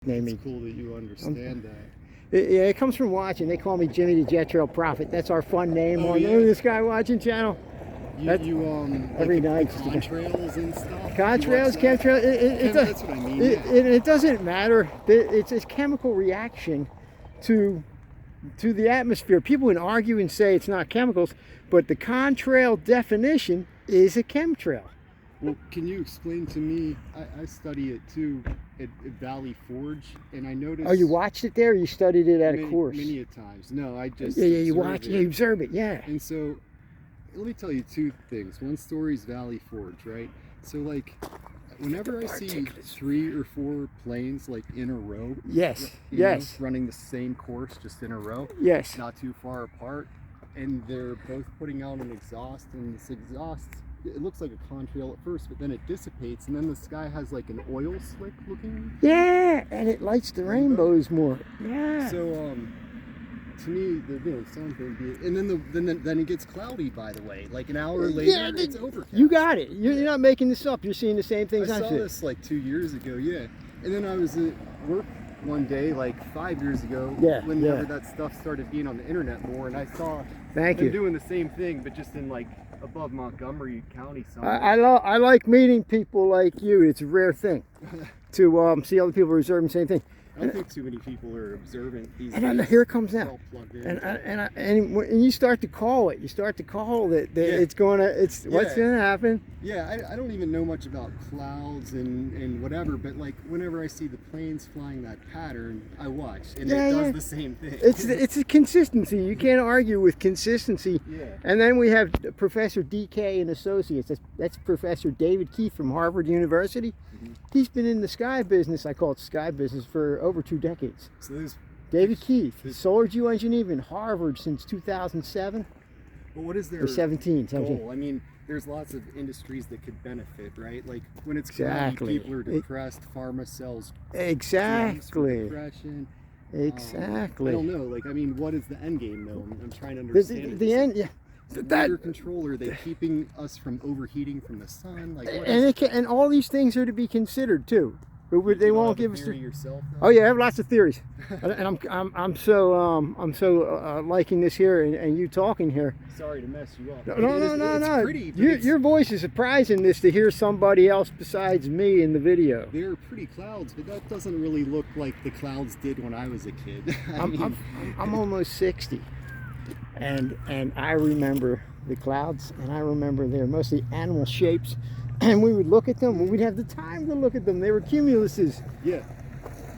nickname me. It's cool that you understand that. Yeah, it comes from watching. They call me Jimmy the Jet Trail Prophet. That's our fun name on the Sky Watching channel. Every every night, night. contrails and stuff. Contrails, chemtrails. That's what I mean. It doesn't matter. It's a chemical reaction to the atmosphere. People can argue and say it's not chemicals, but the contrail definition is a chemtrail. Well, can you explain to me? I study it too at Valley Forge, and I noticed. Oh, you watched it there? Or you studied it at many, a course? Many a times. No, I just. Yeah, you watch it. You observe it. Yeah. And so, let me tell you two things. One story is Valley Forge, right? So, like, whenever I see 3 or 4 planes like in a row. Yes. You know, running the same course, just in a row. Yes. Not too far apart, and they're both putting out an exhaust, and this exhaust. It looks like a contrail at first, but then it dissipates, and then the sky has like an oil slick looking. Yeah, and it lights the rainbows more. Yeah. So, to me, the sun thing, and then it gets cloudy. By the way, like an hour later, it's overcast. You got it. You're not making this up. You're seeing the same things I saw this like 2 years ago. Yeah, and then I was at work one day, like 5 years ago. Whenever that stuff started being on the internet more, and I saw them doing the same thing, but just in like above Montgomery County somewhere. I like meeting people like you. It's a rare thing to see other people observing the same thing. I don't think too many people are observant these days. And then here it comes now. And when you start to call it, that it's what's going to happen. Yeah, I don't even know much about clouds and whatever, but like whenever I see the planes flying that pattern, I watch, and it does the same thing. It's a consistency. You can't argue with consistency. Yeah. And then we have Professor DK and Associates. That's Professor David Keith from Harvard University. Mm-hmm. He's been in the sky business, I call it sky business, for over 2 decades. So there's David Keith, solar geoengineering in Harvard since 2007. But what is their or 17? goal? I mean, there's lots of industries that could benefit, right? Like when it's cloudy, people are depressed. Pharma sells depression. Exactly. I don't know. Like, I mean, what is the end game though? I'm trying to understand. The end. Yeah. Under control, are they keeping us from overheating from the sun? Like, and all these things are to be considered too. But they won't give us. Yourself, oh yeah, I have lots of theories, and I'm so liking this here and you talking here. Sorry to mess you up. No. Pretty, your voice is surprising this to hear somebody else besides me in the video. They're pretty clouds, but that doesn't really look like the clouds did when I was a kid. I'm almost 60. And I remember the clouds, and I remember they're mostly animal shapes, and we would look at them, and we'd have the time to look at them. They were cumuluses. Yeah.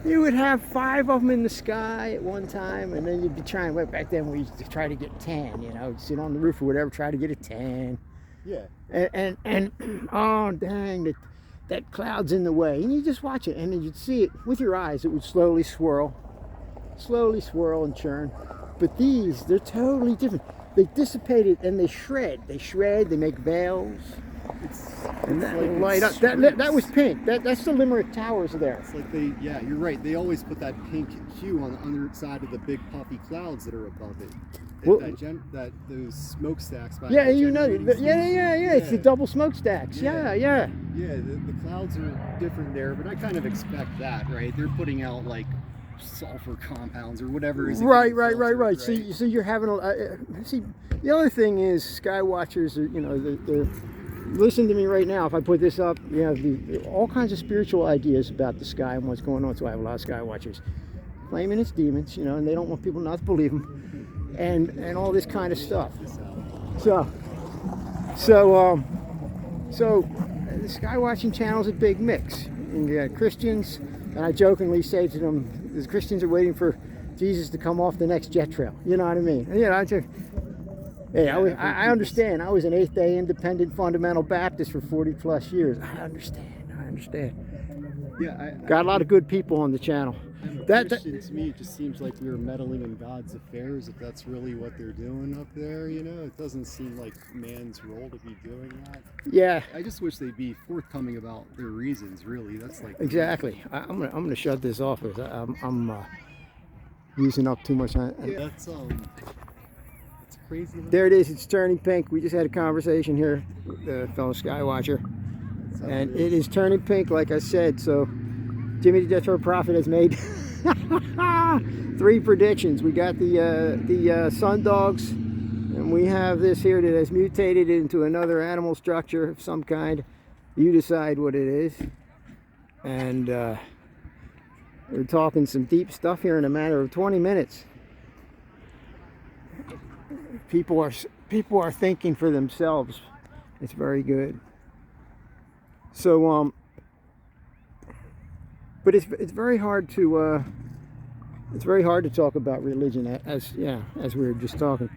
You would have 5 of them in the sky at one time, and then you'd be trying. Well, back then we used to try to get 10. You know, sit on the roof or whatever, try to get a 10. Yeah. And oh dang, that cloud's in the way, and you just watch it, and then you'd see it with your eyes. It would slowly swirl and churn. But these, they're totally different. They dissipate it and they shred. They make veils. And that light up. That was pink. That's the Limerick Towers there. It's like you're right. They always put that pink hue on the underside of the big puffy clouds that are above it. Those smokestacks. Yeah, you know. Yeah. It's the double smokestacks. Yeah. Yeah, the clouds are different there, but I kind of expect that, right? They're putting out like sulfur compounds or whatever is right. So you're having see, the other thing is sky watchers are, they're listen to me right now. If I put this up, you have all kinds of spiritual ideas about the sky and what's going on. So I have a lot of sky watchers claiming it's demons, and they don't want people not to believe them, and all this kind of stuff. So the sky watching channel is a big mix. And you got Christians, and I jokingly say to them, the Christians are waiting for Jesus to come off the next jet trail. You know what I mean? I understand. I was an Eighth-day Independent Fundamental Baptist for 40 plus years. I understand. Yeah, got a lot of good people on the channel. To me, it just seems like we're meddling in God's affairs. If that's really what they're doing up there, it doesn't seem like man's role to be doing that. Yeah. I just wish they'd be forthcoming about their reasons. Really, that's like exactly. I'm gonna shut this off because I'm using up too much time. Yeah, that's crazy. There it is. It's turning pink. We just had a conversation here with the fellow sky watcher, and it is turning pink, like I said. So Jimmy the Jetro Prophet has made 3 predictions. We got the sun dogs, and we have this here that has mutated into another animal structure of some kind. You decide what it is. And we're talking some deep stuff here in a matter of 20 minutes. People are thinking for themselves. It's very good. So but it's very hard to talk about religion as we were just talking,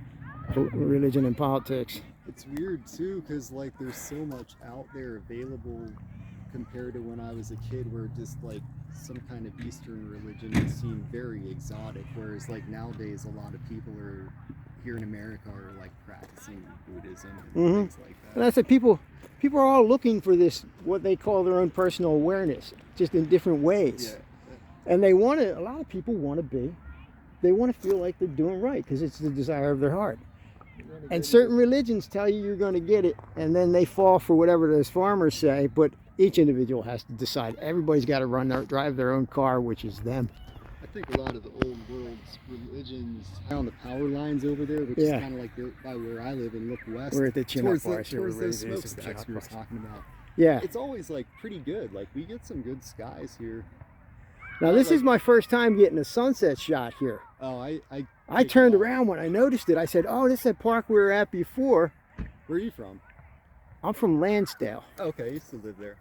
religion and politics. It's weird too, because like there's so much out there available compared to when I was a kid, where just like some kind of Eastern religion seemed very exotic, whereas like nowadays a lot of people are here in America are like practicing Buddhism and things like that. And that's it. People are all looking for this, what they call their own personal awareness, just in different ways. Yeah. And a lot of people want to feel like they're doing right, because it's the desire of their heart. And certain religions tell you you're going to get it, and then they fall for whatever those farmers say, but each individual has to decide. Everybody's got to drive their own car, which is them. I think a lot of the old world's religions on the power lines over there, which is kind of like by where I live and look west. We're at the Chinook bars here. Towards those smokestacks we were talking about. Yeah. It's always like pretty good. Like we get some good skies here. Now this is my first time getting a sunset shot here. Oh, I turned around when I noticed it. I said, "Oh, this is that park we were at before." Where are you from? I'm from Lansdale. Okay, I used to live there.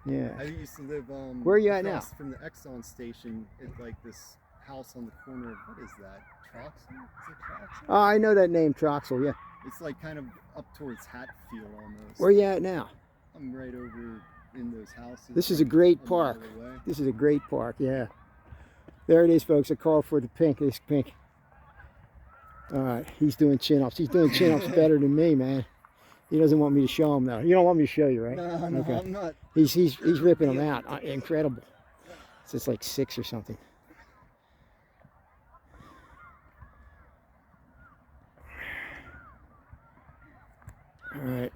Yeah. I used to live where are you at now? From the Exxon station. It's like this house on the corner of, what is that? Troxel? Is it Troxel? Oh, I know that name, Troxel, yeah. It's like kind of up towards Hatfield almost. Where are you at now? I'm right over in those houses. This is a great park. This is a great park, yeah. There it is, folks. I called for the pink. This pink. All right, he's doing chin-ups. He's doing chin-ups better than me, man. He doesn't want me to show him, though. You don't want me to show you, right? No, okay. I'm not. He's ripping them out. Incredible. It's just like 6 or something. All right.